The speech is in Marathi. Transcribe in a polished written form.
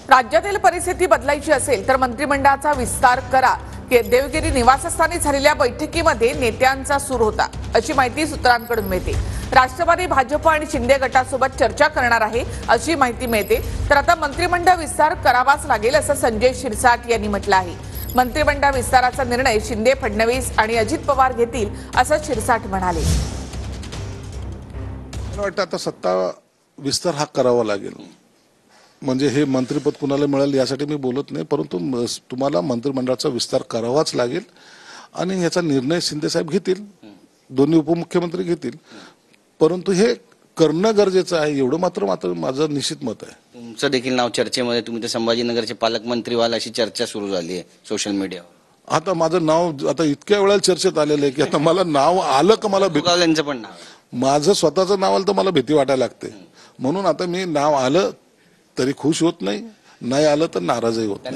राज्यातील परिस्थिती बदलायची असेल तर मंत्रिमंडळाचा विस्तार करा. देवगिरी निवासस्थानी झालेल्या बैठकीमध्ये नेत्यांचा सूर होता अशी माहिती सूत्रांकडून मिळते. राष्ट्रवादी, भाजप आणि शिंदे गटासोबत चर्चा करणार आहे अशी माहिती मिळते. तर आता मंत्रिमंडळ विस्तार करावाच लागेल असं संजय शिरसाट यांनी म्हटलं आहे. मंत्रिमंडळ विस्ताराचा निर्णय शिंदे, फडणवीस आणि अजित पवार घेतील असं शिरसाट म्हणाले. मला वाटतं आता सत्ता विस्तार हा करावा लागेल. म्हणजे हे मंत्रिपद कुणाला मिळेल यासाठी मी बोलत नाही, परंतु तुम्हाला मंत्रिमंडळाचा विस्तार करावाच लागेल आणि याचा निर्णय शिंदे साहेब घेतील, दोन्ही उपमुख्यमंत्री घेतील. परंतु हे करणं गरजेचं आहे एवढं मात्र माझं निश्चित मत आहे. तुमचं देखील नाव चर्चेमध्ये, तुम्ही तर संभाजीनगरचे पालकमंत्री व्हाल अशी चर्चा सुरू झाली आहे सोशल मीडियावर. आता माझं नाव आता इतक्या वेळा चर्चेत आलेलं आहे की आता मला नाव आलं का मला यांचं पण नाव, माझं स्वतःचं नाव आलं तर मला भीती वाटायला लागते. म्हणून आता मी नाव आलं तरी खुश होत नाही, नाही आलं तर नाराजही होत नाही.